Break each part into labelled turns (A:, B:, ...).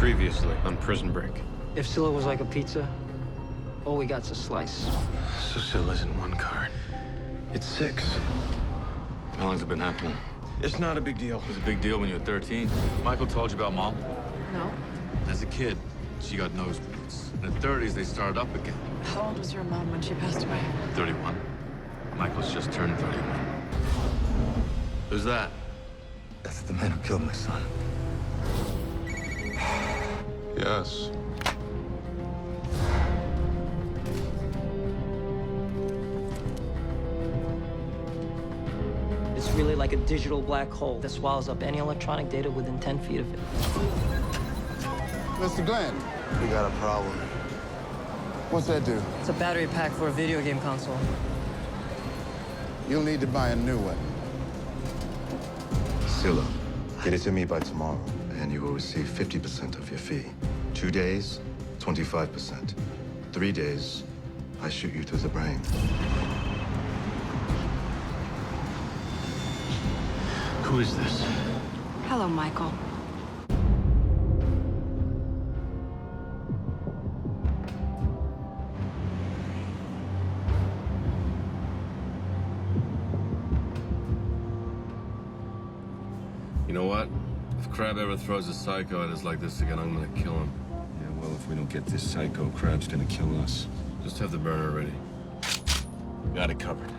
A: Previously on Prison Break.
B: If Scylla was like a pizza, all we got's a slice.
A: So Scylla isn't one card. It's 6.
C: How long's it been happening?
A: It's not a big deal.
C: It was a big deal when you were 13. Michael told you about Mom?
B: No.
C: As a kid, she got nosebleeds. In her 30s, they started up again.
D: How old was your mom when she passed away?
C: 31. Michael's just turned 31. Who's that?
E: That's the man who killed my son.
C: Yes.
B: It's really like a digital black hole that swallows up any electronic data within 10 feet of it.
F: Mr. Glenn,
E: We got a problem.
F: what's that do?
B: It's a battery pack for a video game console.
F: You'll need to buy a new one.
E: Scylla, get it to me by tomorrow, and you will receive 50% of your fee. 2 days, 25%. 3 days, I shoot you through the brain.
A: Who is this?
D: Hello, Michael.
C: You know what? If Crab ever throws a psycho at us like this again, I'm gonna kill him.
G: Yeah, well, if we don't get this psycho, Crab's gonna kill us.
C: Just have the burner ready.
A: Got it covered.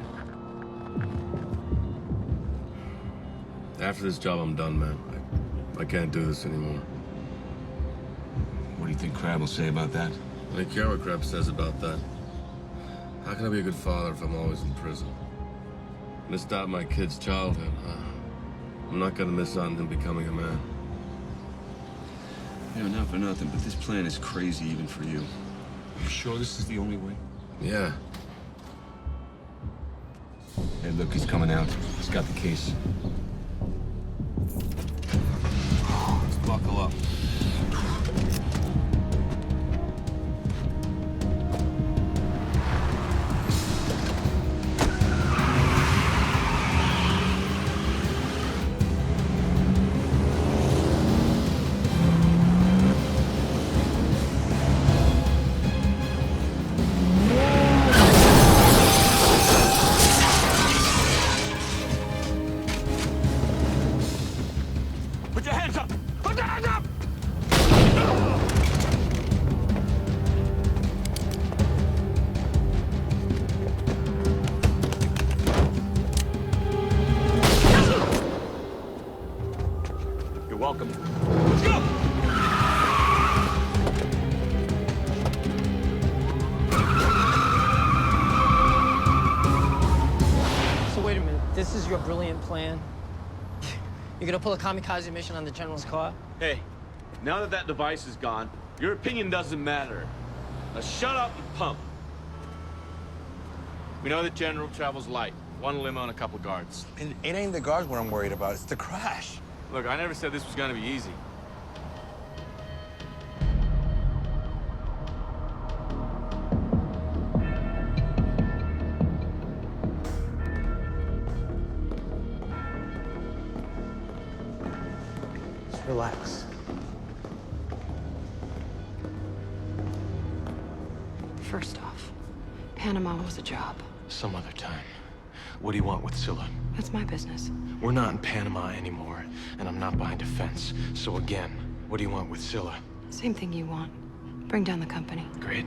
C: After this job, I'm done, man. I can't do this anymore.
G: What do you think Crab will say about that?
C: I don't care what Crab says about that. How can I be a good father if I'm always in prison? Missed out my kid's childhood. I'm not gonna miss out on him becoming a man.
G: Yeah, not for nothing, but this plan is crazy even for you. You sure this is the only way?
C: Yeah.
G: Hey, look, he's coming out. He's got the case.
C: Let's buckle up.
A: Put your hands up! Put your hands up! You're welcome. Let's go!
B: So wait a minute, this is your brilliant plan? You're gonna pull a kamikaze mission on the General's car?
A: Hey, now that that device is gone, your opinion doesn't matter. Now shut up and pump.
H: We know that General travels light. One limo and a couple guards.
E: And it ain't the guards what I'm worried about, it's the crash.
H: Look, I never said this was gonna be easy.
B: Just relax.
D: First off, Panama was a job.
I: Some other time. What do you want with Scylla?
D: That's my business.
I: We're not in Panama anymore, and I'm not behind a fence. So again, what do you want with Scylla?
D: Same thing you want. Bring down the company.
I: Great.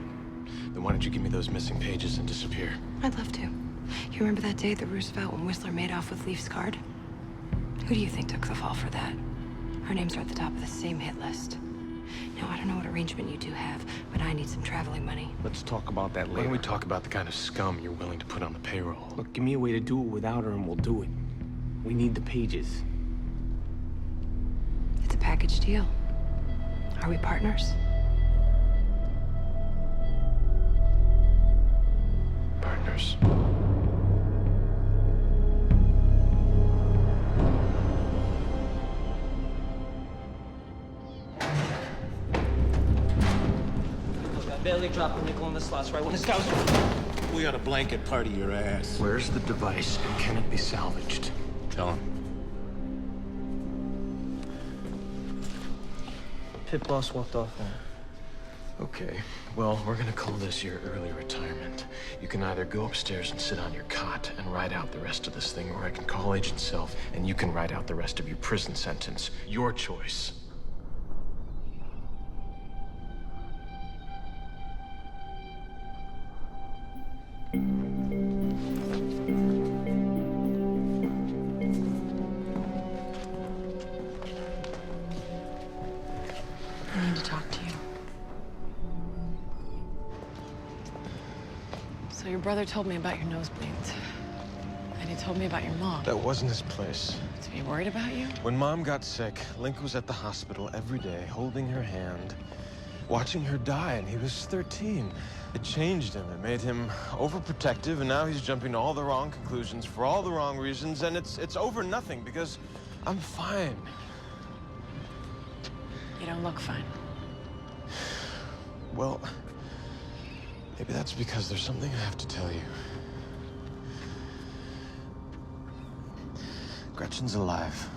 I: Then why don't you give me those missing pages and disappear?
D: I'd love to. You remember that day at the Roosevelt when Whistler made off with Leaf's card? Who do you think took the fall for that? Our names are at the top of the same hit list. Now, I don't know what arrangement you two have, but I need some traveling money.
I: Let's talk about that later. Why don't we talk about the kind of scum you're willing to put on the payroll? Look, give me a way to do it without her and we'll do it. We need the pages.
D: It's a package deal. Are we partners?
I: Partners.
B: Look, I barely dropped a nickel in the slots right when the scouts...
I: We got a blanket party your ass. Where's the device and can it be salvaged?
C: Tell him.
B: pit boss walked off on.
I: Okay, well, we're gonna call this your early retirement. You can either go upstairs and sit on your cot and ride out the rest of this thing, or I can call Agent Self and you can ride out the rest of your prison sentence. Your choice.
D: I need to talk to you. So your brother told me about your nosebleeds. And he told me about your mom.
I: That wasn't his place.
D: So he worried about you?
I: When Mom got sick, Link was at the hospital every day, holding her hand, watching her die, and he was 13. It changed him. It made him overprotective, and now he's jumping to all the wrong conclusions for all the wrong reasons, and it's over nothing because I'm fine.
D: You don't look fine.
I: Well, maybe that's because there's something I have to tell you. Gretchen's alive.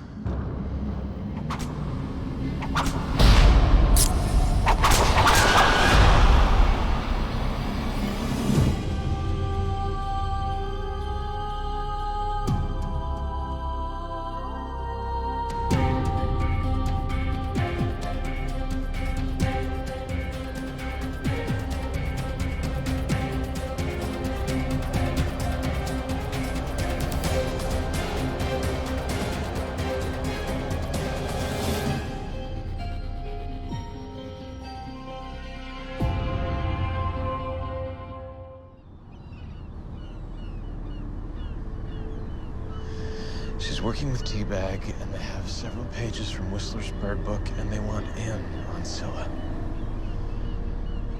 I: She's working with T-Bag, and they have several pages from Whistler's bird book, and they want in on Scylla.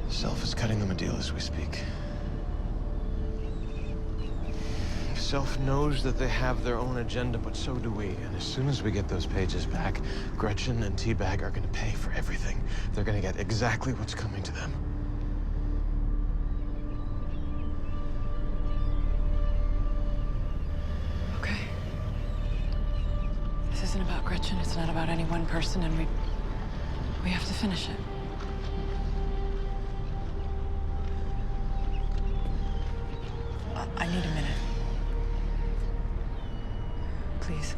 I: Self is cutting them a deal as we speak. Self knows that they have their own agenda, but so do we. And as soon as we get those pages back, Gretchen and T-Bag are gonna pay for everything. They're gonna get exactly what's coming to them.
D: Okay. This isn't about Gretchen. It's not about any one person, and we have to finish it. I need a minute. Please.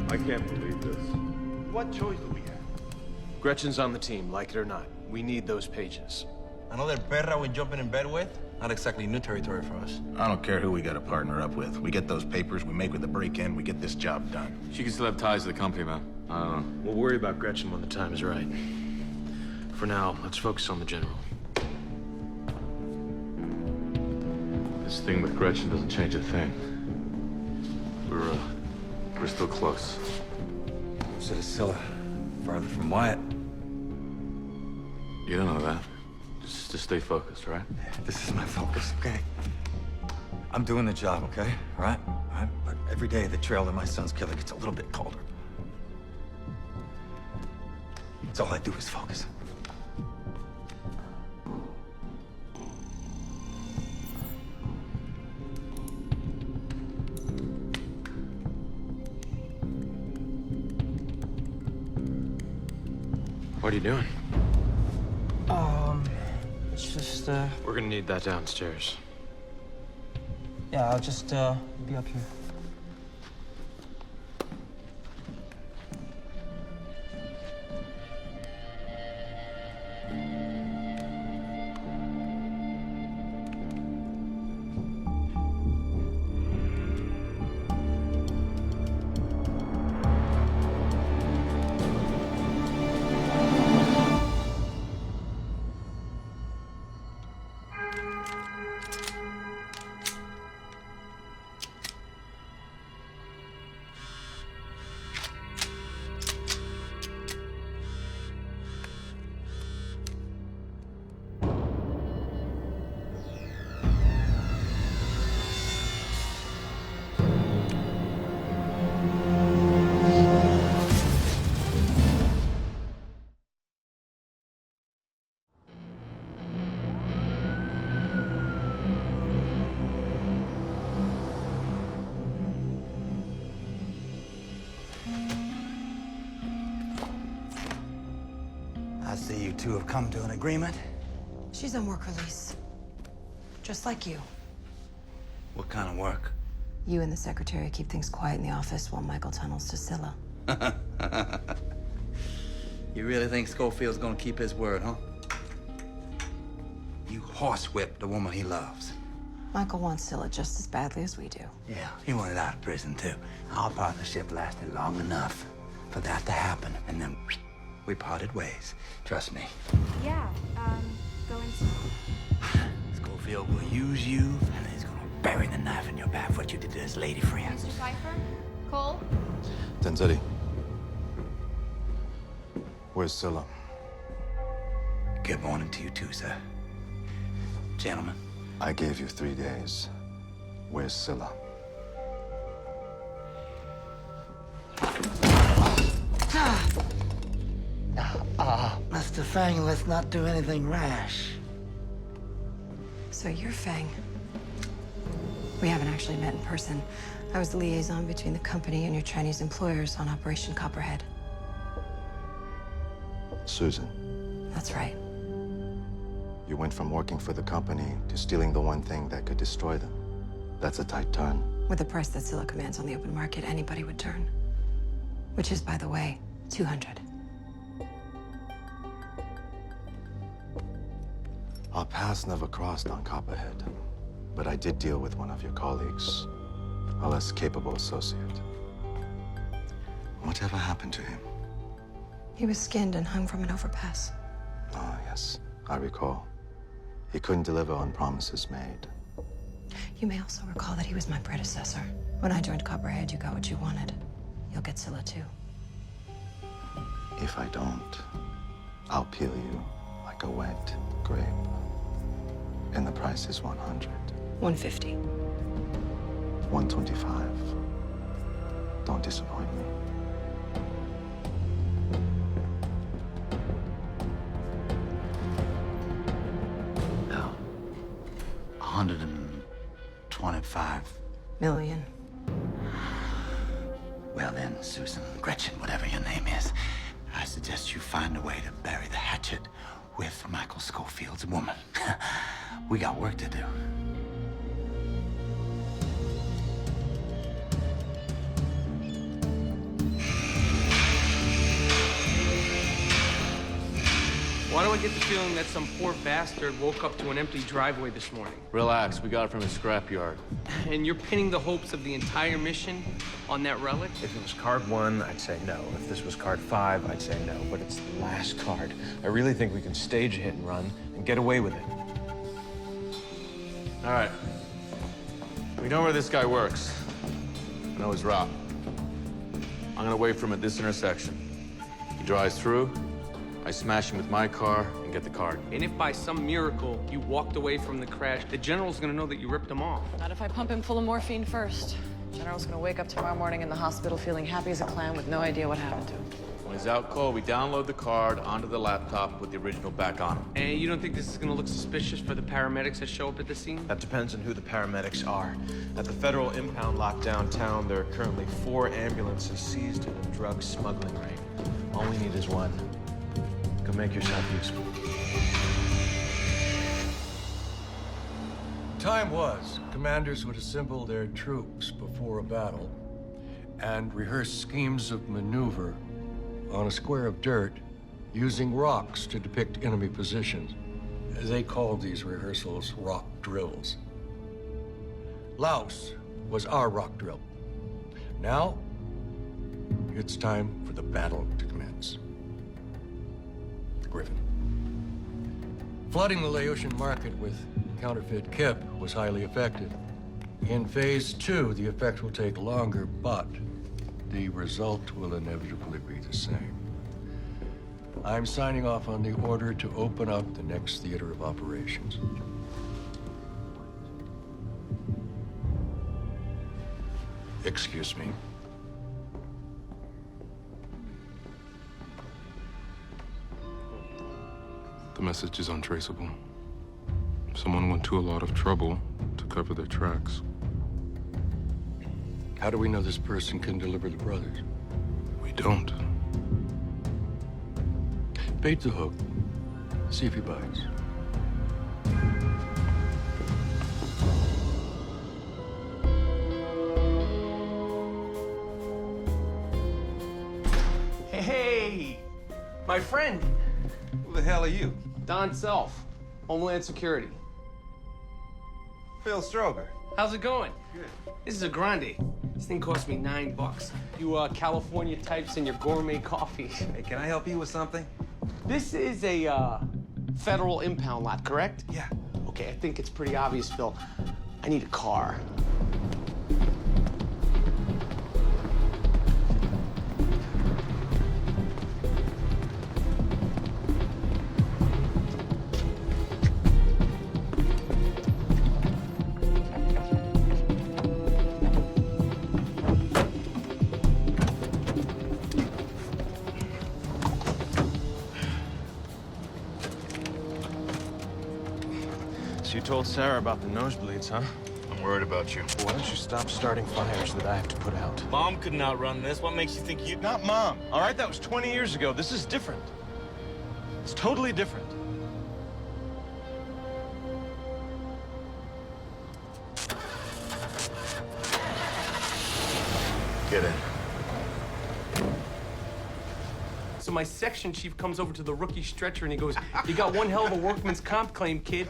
A: I can't believe this. What choice do we have?
I: Gretchen's on the team, like it or not. We need those pages.
J: Another perra we're jumping in bed with? Not exactly new territory for us.
K: I don't care who we got to partner up with. We get those papers, we make with the break-in, we get this job done.
H: She can still have ties to the company, man. I don't know.
I: We'll worry about Gretchen when the time is right. For now, let's focus on the General.
A: This thing with Gretchen doesn't change a thing. We're still close.
J: So to Scylla, farther from Wyatt.
A: You don't know that. Just stay focused, right?
J: This is my focus, okay? I'm doing the job, okay? All right? But every day the trail that my son's killer gets a little bit colder. That's all I do is focus.
I: What are you doing?
B: It's just,
I: We're gonna need that downstairs.
B: yeah, I'll just, be up here.
L: two have come to an agreement?
D: She's on work release. Just like you.
L: What kind of work?
D: You and the secretary keep things quiet in the office while Michael tunnels to Scylla.
L: You really think Schofield's gonna keep his word, huh? You horsewhipped the woman he loves.
D: Michael wants Scylla just as badly as we do.
L: Yeah, he wanted out of prison, too. Our partnership lasted long enough for that to happen, and then we parted ways. Trust me.
M: Yeah, go inside.
L: Schofield will use you, and then he's gonna bury the knife in your back for what you did to his lady friend.
M: Mr. Pfeiffer? Cole?
E: Tanzeri. Where's Scylla?
L: Good morning to you, too, sir. Gentlemen.
E: I gave you 3 days. Where's Scylla?
L: Mr. Fang, let's not do anything rash.
D: So you're Fang. We haven't actually met in person. I was the liaison between the company and your Chinese employers on Operation Copperhead.
E: Susan.
D: That's right.
E: You went from working for the company to stealing the one thing that could destroy them. That's a tight turn.
D: With the price that Scylla commands on the open market, anybody would turn. Which is, by the way, 200.
E: Our paths never crossed on Copperhead, but I did deal with one of your colleagues, a less capable associate. Whatever happened to him?
D: He was skinned and hung from an overpass.
E: Ah, yes, I recall. He couldn't deliver on promises made.
D: You may also recall that he was my predecessor. When I joined Copperhead, you got what you wanted. You'll get Scylla too.
E: If I don't, I'll peel you like a wet grape. And the price is 100.
D: 150.
E: 125. Don't disappoint me.
L: No. 125
D: million.
L: Well then, Susan, Gretchen, whatever your name is, I suggest you find a way to bury the hatchet with Michael Schofield's woman. We got work to do.
N: Why do I get the feeling that some poor bastard woke up to an empty driveway this morning?
A: Relax, we got it from his scrapyard.
N: And you're pinning the hopes of the entire mission on that relic?
I: If it was card 1, I'd say no. If this was card 5, I'd say no. But it's the last card. I really think we can stage a hit and run and get away with it.
A: All right. We know where this guy works. I know his route. I'm gonna wait for him at this intersection. He drives through, I smash him with my car and get the card.
N: And if by some miracle you walked away from the crash, the General's gonna know that you ripped him off.
O: Not if I pump him full of morphine first. General's gonna wake up tomorrow morning in the hospital feeling happy as a clam with no idea what happened to him.
A: When he's out cold, we download the card onto the laptop with the original back on him.
N: And you don't think this is gonna look suspicious for the paramedics that show up at the scene?
I: That depends on who the paramedics are. At the federal impound lot downtown, there are currently 4 ambulances seized in a drug smuggling raid. All we need is one. Go make yourself useful.
P: Time was, commanders would assemble their troops before a battle and rehearse schemes of maneuver on a square of dirt using rocks to depict enemy positions. They called these rehearsals rock drills. Laos was our rock drill. Now, it's time for the battle to commence. Griffin. Flooding the Laotian market with counterfeit kip was highly effective. In phase 2, the effect will take longer, but the result will inevitably be the same. I'm signing off on the order to open up the next theater of operations. Excuse me.
Q: The message is untraceable. Someone went to a lot of trouble to cover their tracks.
P: How do we know this person can deliver the brothers?
Q: We don't.
P: Bait the hook. See if he bites.
N: Hey, my friend.
I: Who the hell are you?
N: Don Self, Homeland Security.
I: Phil Stroger.
N: How's it going? Good. This is a grande. This thing cost me $9. You California types and your gourmet coffee.
I: Hey, can I help you with something?
N: This is a federal impound lot, correct?
I: Yeah.
N: Okay, I think it's pretty obvious, Phil. I need a car.
I: So you told Sarah about the nosebleeds, huh?
A: I'm worried about you.
I: Well, why don't you stop starting fires that I have to put out?
H: Mom couldn't outrun this. What makes you think you...
I: Not Mom, all right? That was 20 years ago. This is different. It's totally different.
E: Get in.
N: So my section chief comes over to the rookie stretcher and he goes, "You got one hell of a workman's comp claim, kid."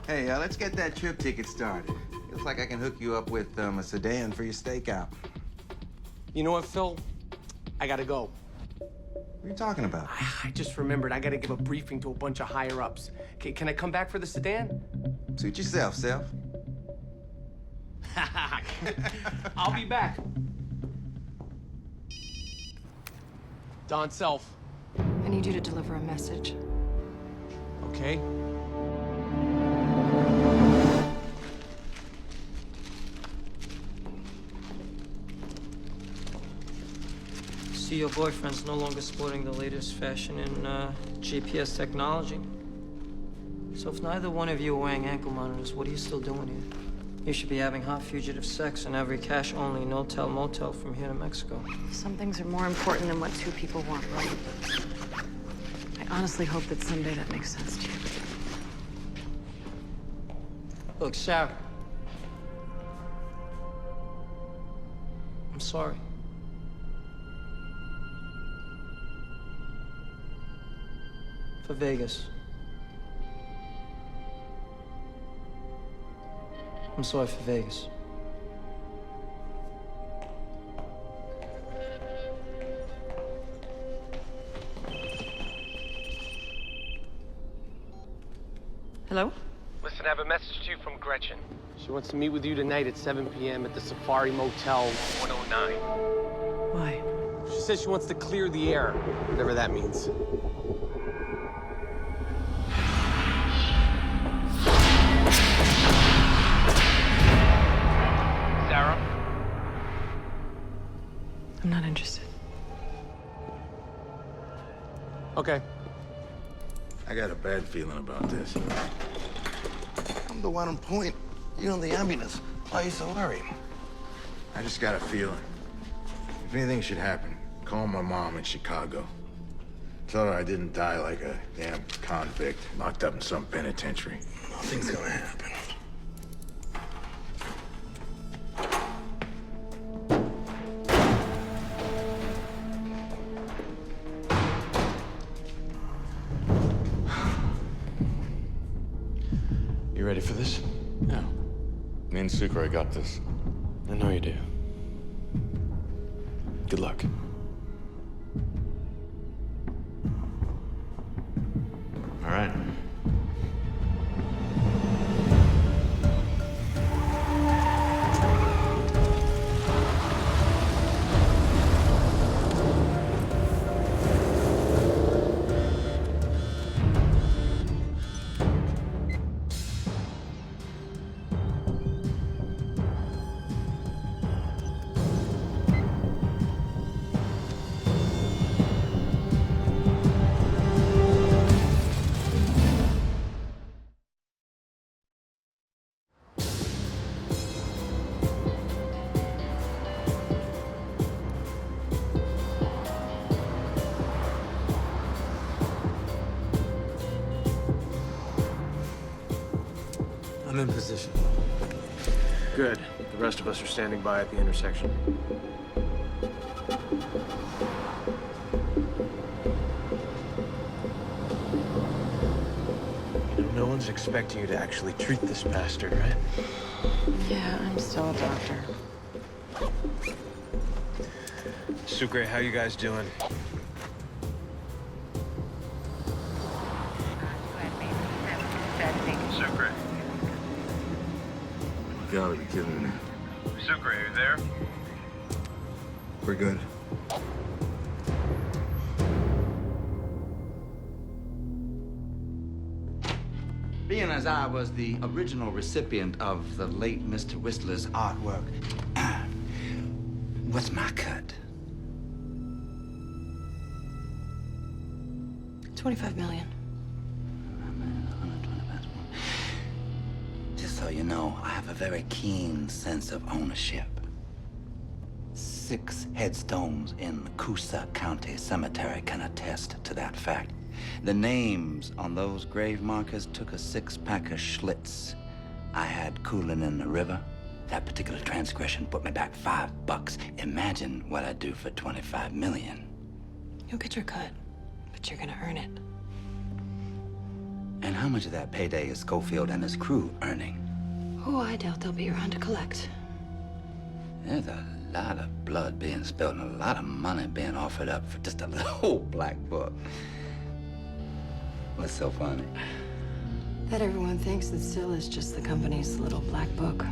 L: Hey, let's get that trip ticket started. Looks like I can hook you up with a sedan for your stakeout.
N: You know what, Phil? I gotta go.
L: What are you talking about?
N: I just remembered I gotta give a briefing to a bunch of higher-ups. Okay, can I come back for the sedan?
L: Suit yourself, Self.
N: I'll be back. Don Self.
D: I need you to deliver a message.
N: Okay.
B: See, your boyfriend's no longer sporting the latest fashion in GPS technology. So if neither one of you are wearing ankle monitors, what are you still doing here? You should be having hot fugitive sex in every cash-only no-tell motel from here to Mexico.
O: Some things are more important than what two people want, right? I honestly hope that someday that makes sense to you.
B: Look, Sarah. I'm sorry. For Vegas. I'm sorry for Vegas.
O: Hello?
N: Listen, I have a message to you from Gretchen. She wants to meet with you tonight at 7 p.m. at the Safari Motel 109.
O: Why?
N: She says she wants to clear the air, whatever that means. Sarah?
O: I'm not interested.
N: Okay.
K: I got a bad feeling about this. I'm the one on point. You're on the ambulance. Why are you so worried? I just got a feeling. If anything should happen, call my mom in Chicago. Tell her I didn't die like a damn convict locked up in some penitentiary. Nothing's gonna happen.
I: You ready for this?
A: Yeah. Me and Sucre got this.
I: I know you do. Good luck.
A: All right.
J: I'm in position.
I: Good. The rest of us are standing by at the intersection. You know, no one's expecting you to actually treat this bastard, right?
O: Yeah, I'm still a doctor.
I: Sucre, how you guys doing?
K: Sucre.
E: You gotta be kidding me.
K: Sucre, are you there?
E: We're good.
L: Being as I was the original recipient of the late Mr. Whistler's artwork, what's my cut?
D: 25 million.
L: Just so you know, I have a very keen sense of ownership. 6 headstones in the Coosa County Cemetery can attest to that fact. The names on those grave markers took a 6-pack of Schlitz I had cooling in the river. That particular transgression put me back $5. Imagine what I'd do for 25 million.
D: You'll get your cut, but you're gonna earn it.
L: And how much of that payday is Schofield and his crew earning?
D: Oh, I doubt they'll be around to collect.
L: There's a lot of blood being spilled and a lot of money being offered up for just a little black book. What's so funny?
D: That everyone thinks it still is just the company's little black book.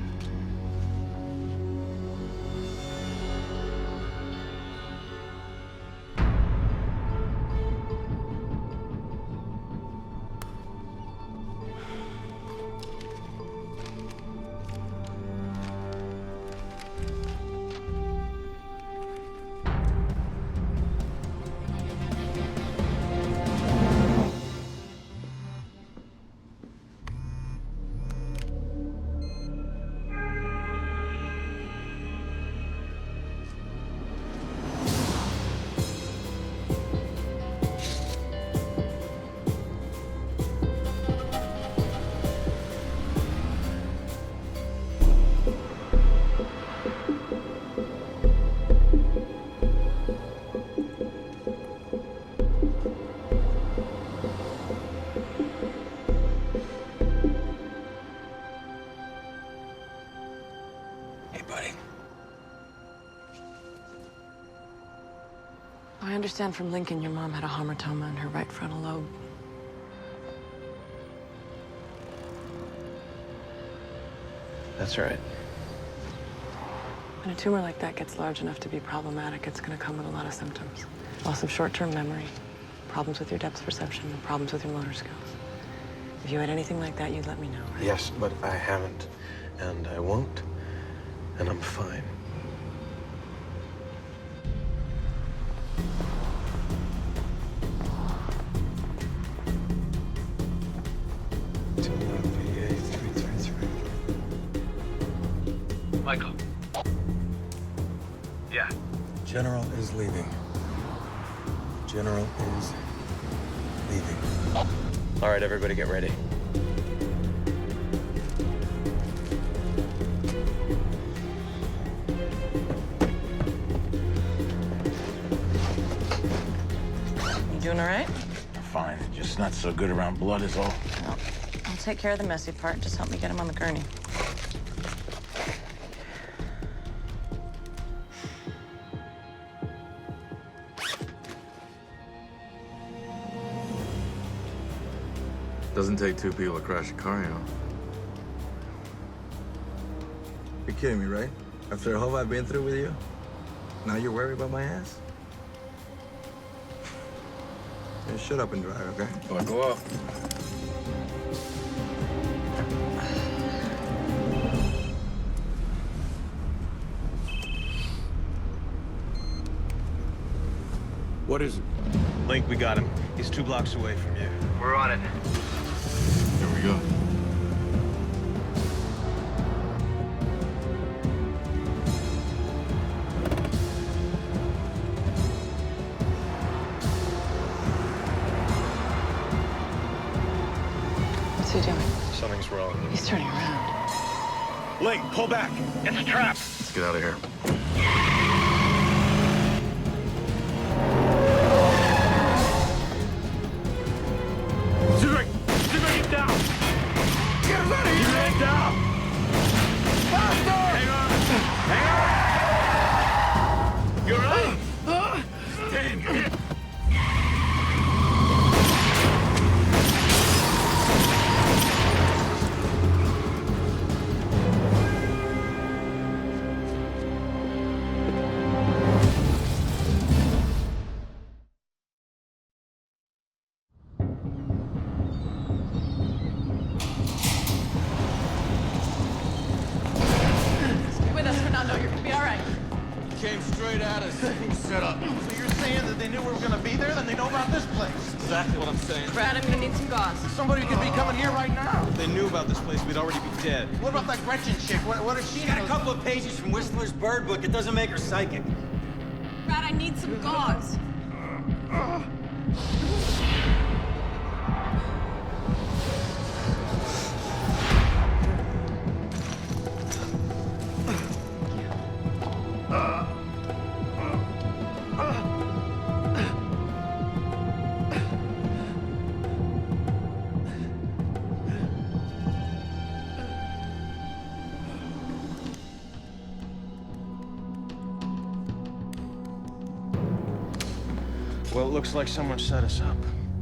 O: I understand from Lincoln your mom had a hamartoma in her right frontal lobe.
I: That's right.
O: When a tumor like that gets large enough to be problematic, it's going to come with a lot of symptoms. Loss of short-term memory, problems with your depth perception, and problems with your motor skills. If you had anything like that, you'd let me know, right?
I: Yes, but I haven't, and I won't, and I'm fine.
K: Michael. Yeah.
J: General is leaving. General is leaving.
I: All right, everybody get ready.
O: You doing all right?
K: Fine. Just not so good around blood is all.
O: No. I'll take care of the messy part. Just help me get him on the gurney.
A: Doesn't take 2 people to crash a car, you know.
E: You're kidding me, right? After all I've been through with you? Now you're worried about my ass? Hey, shut up and drive, okay?
A: Go up.
I: What is it? Link, we got him. He's 2 blocks away from you.
K: We're on it.
A: Here we go.
O: What's he doing?
I: Something's
C: wrong?
O: He's turning around.
C: Link, pull back. It's a trap. Let's get out of here. Zurich, get down. Get us out of here. Get down. Faster. Hang on. You all right? Stand.
O: Stay with us, Fernando. You're gonna be all right.
A: Came straight at us. Shut up.
F: So you're saying that they knew we were gonna be there, then they know about this place?
A: Exactly what I'm saying.
O: Brad, I'm gonna need some gauze.
F: Somebody could be coming here right now.
I: If they knew about this place, we'd already be dead.
F: What about that Gretchen chick? What if she
J: She got a
F: knows?
J: couple of pages from Whistler's bird book. It doesn't make her psychic.
O: Brad, I need some gauze.
I: Well, it looks like someone set us up.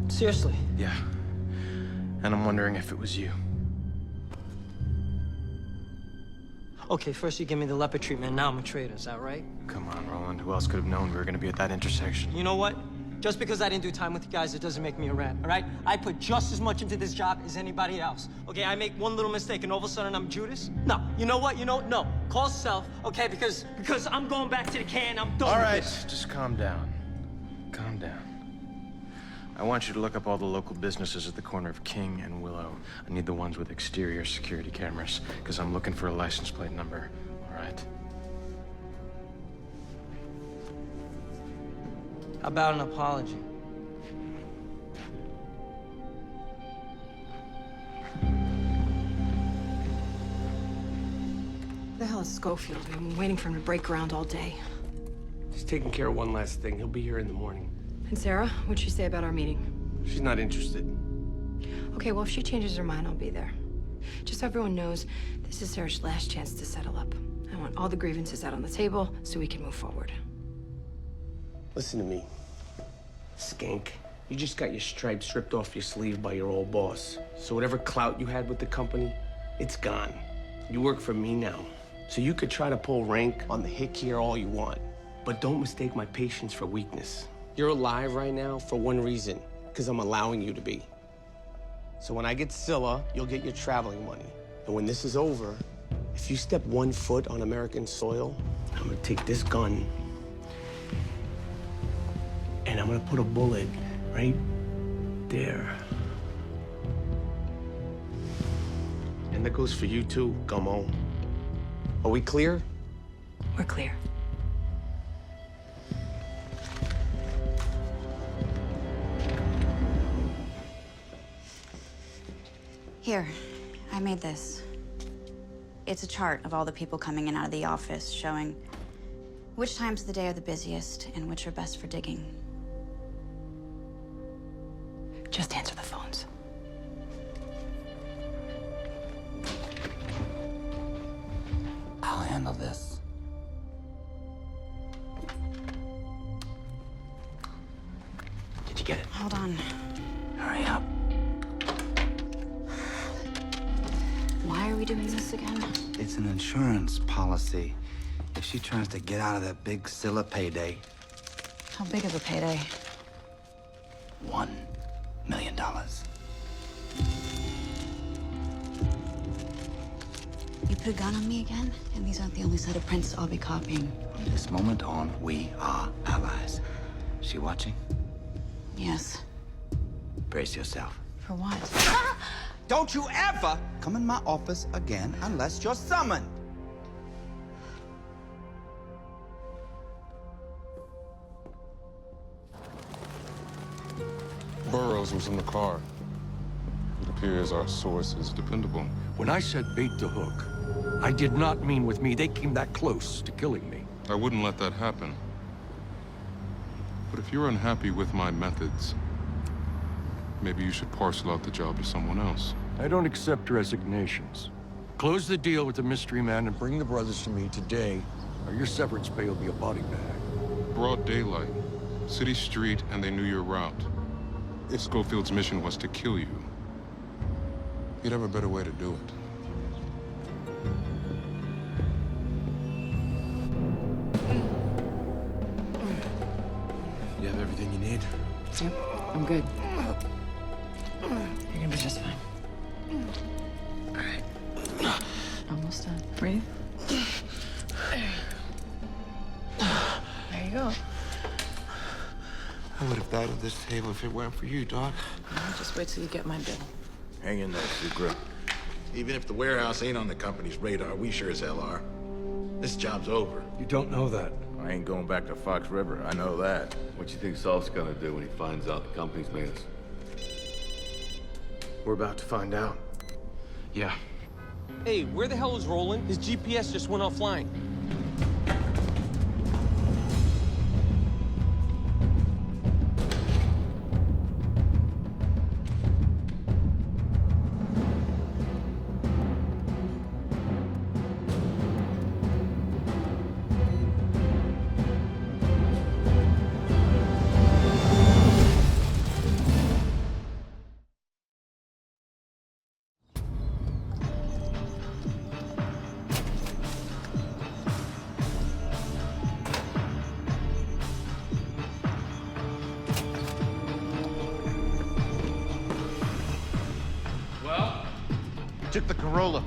B: Seriously?
I: Yeah. And I'm wondering if it was you.
B: Okay, first you give me the leopard treatment, now I'm a traitor, is that right?
I: Come on, Roland. Who else could have known we were gonna be at that intersection?
B: You know what? Just because I didn't do time with you guys, it doesn't make me a rat, all right? I put just as much into this job as anybody else. Okay, I make one little mistake and all of a sudden I'm Judas? No, you know what? No. Call self, okay? Because I'm going back to the can, I'm done
I: All
B: with
I: right,
B: this.
I: just calm down. Calm down. I want you to look up all the local businesses at the corner of King and Willow. I need the ones with exterior security cameras, because I'm looking for a license plate number. All right?
B: How about an apology?
D: The hell is Schofield? We've been waiting for him to break ground all day.
N: He's taking care of one last thing. He'll be here in the morning.
D: And Sarah, what'd she say about our meeting?
N: She's not interested.
D: Okay, well, if she changes her mind, I'll be there. Just so everyone knows, this is Sarah's last chance to settle up. I want all the grievances out on the table so we can move forward.
N: Listen to me. Skank, you just got your stripes ripped off your sleeve by your old boss. So whatever clout you had with the company, it's gone. You work for me now. So you could try to pull rank on the hick here all you want. But don't mistake my patience for weakness. You're alive right now for one reason, because I'm allowing you to be. So when I get Scylla, you'll get your traveling money. And when this is over, if you step 1 foot on American soil, I'm gonna take this gun and I'm gonna put a bullet right there. And that goes for you too, Gummo. Are we clear?
D: We're clear.
R: Here, I made this. It's a chart of all the people coming in and out of the office, showing which times of the day are the busiest and which are best for digging.
D: Just answer the phones.
L: I'll handle this.
N: Did you get it?
R: Hold on.
L: Hurry up.
R: Why are we doing this again?
L: It's an insurance policy. If she tries to get out of that big Scylla payday,
R: How big of a payday?
L: $1 million.
R: You put a gun on me again? And these aren't the only set of prints I'll be copying.
L: From this moment on, we are allies. She watching?
R: Yes.
L: Brace yourself.
R: For what?
L: Don't you ever come in my office again unless you're summoned.
C: Burroughs was in the car.
Q: appears our source is dependable.
P: When I said bait the hook, I did not mean with me they came that close to killing me.
Q: I wouldn't let that happen. But if you're unhappy with my methods, maybe you should parcel out the job to someone else.
P: I don't accept resignations. Close the deal with the mystery man and bring the brothers to me today, or your severance pay will be a body bag.
Q: Broad daylight, city street, and they knew your route. If Schofield's mission was to kill you, he'd have a better way to do it.
N: You have everything you need?
O: Yep, I'm good. You're gonna be just fine. Almost done. Breathe. There you go.
K: I would have died at this table if it weren't for you, Doc.
O: Just wait till you get my bill.
K: Hang in there, Sucre. Even if the warehouse ain't on the company's radar, we sure as hell are. This job's over.
P: You don't know that.
K: I ain't going back to Fox River, I know that.
C: What you think Salt's gonna do when he finds out the company's made us?
N: We're about to find out. Yeah. Hey, where the hell is Roland? His GPS just went offline.
K: Took the Corolla.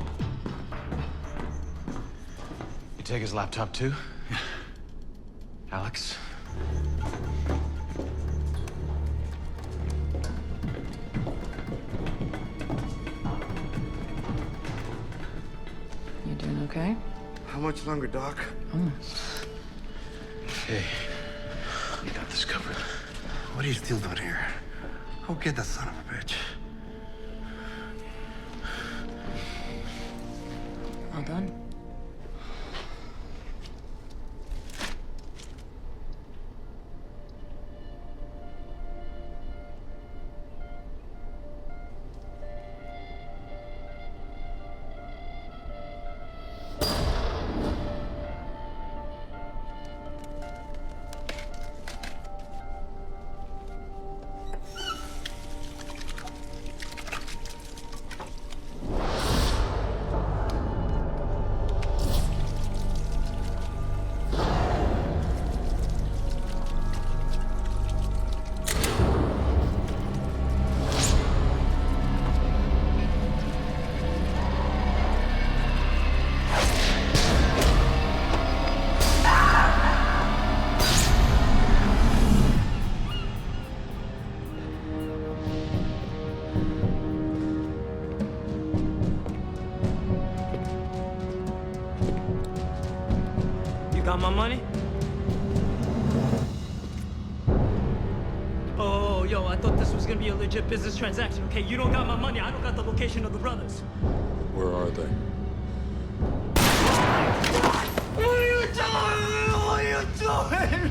K: You take his laptop too? Yeah. Alex?
O: You doing okay?
K: How much longer, Doc?
O: Almost.
K: Hey, you got this covered. What are you still doing here? Go get that son of a bitch.
O: All done?
B: Got my money? Oh, yo, I thought this was gonna be a legit business transaction, okay? You don't got my money, I don't got the location of the brothers.
Q: Where are they?
B: What are you doing? What are you doing?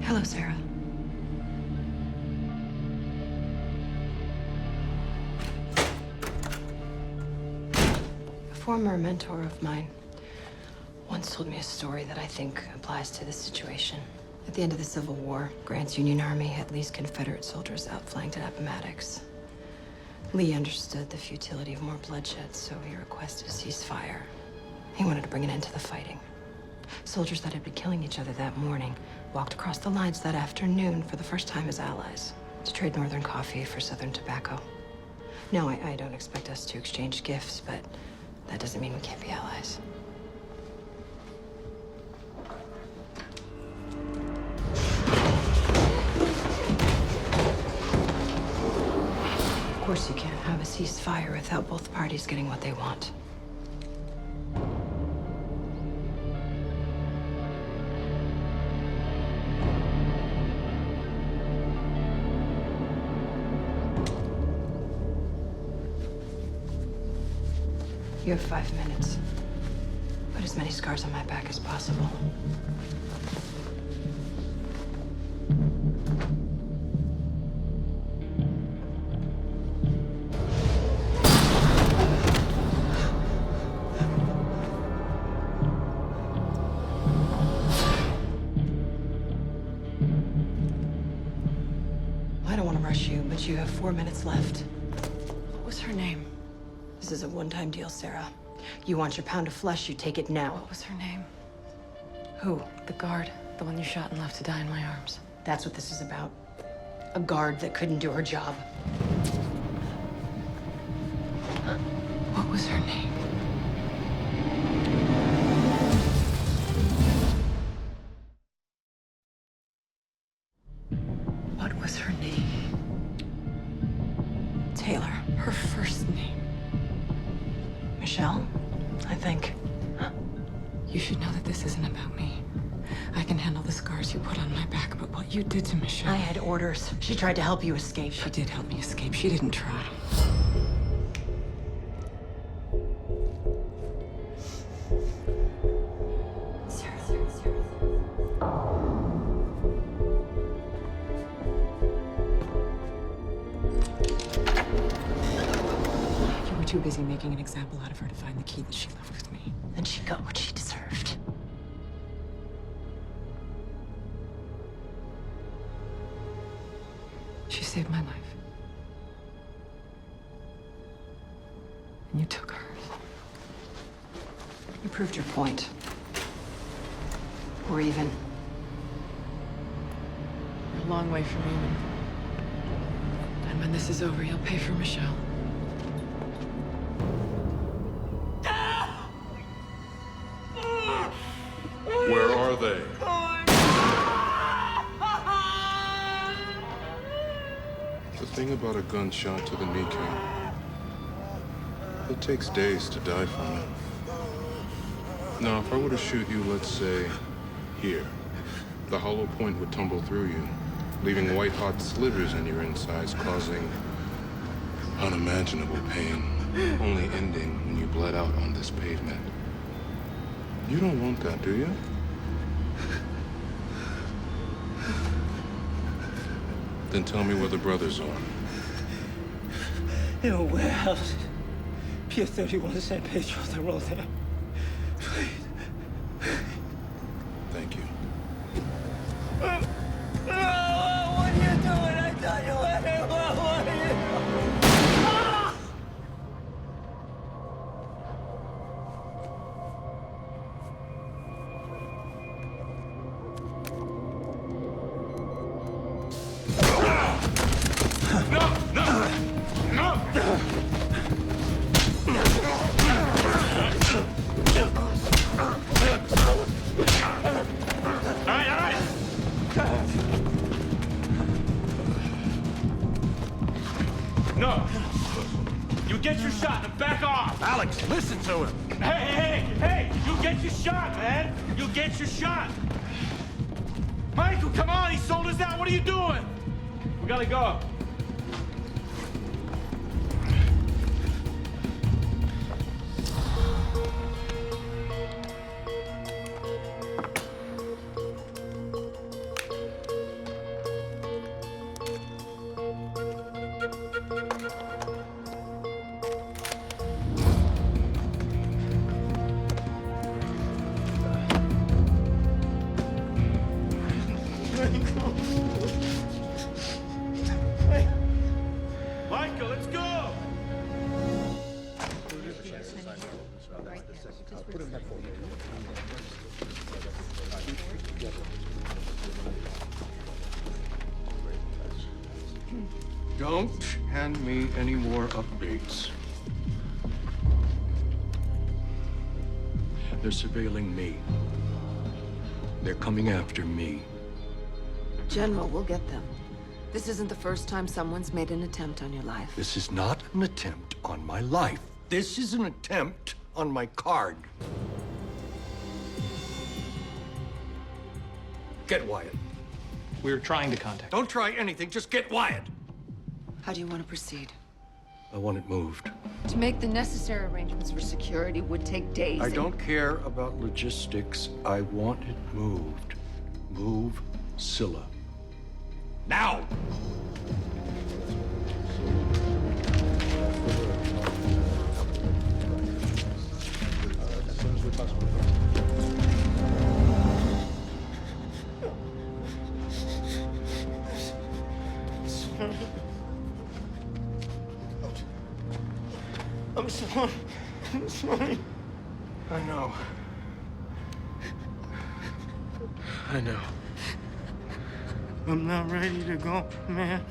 D: Hello, Sarah. A former mentor of mine once told me a story that I think applies to this situation. At the end of the Civil War, Grant's Union Army had Lee's Confederate soldiers outflanked at Appomattox. Lee understood the futility of more bloodshed, so he requested a ceasefire. He wanted to bring an end to the fighting. Soldiers that had been killing each other that morning walked across the lines that afternoon for the first time as allies to trade Northern coffee for Southern tobacco. No, I don't expect us to exchange gifts, but that doesn't mean we can't be allies. Of course, you can't have a ceasefire without both parties getting what they want. You have 5 minutes. Put as many scars on my back as possible. I don't want to rush you, but you have 4 minutes left.
O: What was her name?
D: This is a one-time deal, Sarah. You want your pound of flesh, you take it now.
O: What was her name?
D: Who?
O: The guard. The one you shot and left to die in my arms.
D: That's what this is about. A guard that couldn't do her job.
O: What was her name? What was her name?
D: Taylor.
O: Her first name.
D: Michelle, I think.
O: You should know that this isn't about me. I can handle the scars you put on my back, but what you did to Michelle...
D: I had orders. She tried to help you escape.
O: She did help me escape. She didn't try. You were too busy making an example out of her to find the key that she left with me.
D: And she got what she deserved.
O: She saved my life. And you took hers.
D: You proved your point. We're even.
O: You're a long way from even. And when this is over, you'll pay for Michelle.
Q: Where are they? The thing about a gunshot to the kneecap, it takes days to die from it. Now, if I were to shoot you, let's say, here, the hollow point would tumble through you, leaving white-hot slivers in your insides, causing unimaginable pain, only ending when you bled out on this pavement. You don't want that, do you? Then tell me where the brothers are.
S: In a warehouse. Pier 31 San Pedro, they're all there. Please.
Q: Thank you.
S: What are you doing? I thought you had it. What are you doing?
H: No! You get your shot and back off!
K: Alex, listen to him!
H: Hey! You get your shot, man! You get your shot! Michael, come on! He sold us out! What are you doing? We gotta go.
P: Don't hand me any more updates. They're surveilling me. They're coming after me.
O: General, we'll get them. This isn't the first time someone's made an attempt on your life.
P: This is not an attempt on my life. This is an attempt on my card. Get Wyatt.
T: We're trying to contact.
P: Don't try anything, just get Wyatt.
O: How do you want to proceed?
P: I want it moved.
O: To make the necessary arrangements for security would take days.
P: I don't care about logistics. I want it moved. Move Scylla. Now!
S: I'm sorry. I'm sorry.
P: I know. I know.
S: I'm not ready to go, man.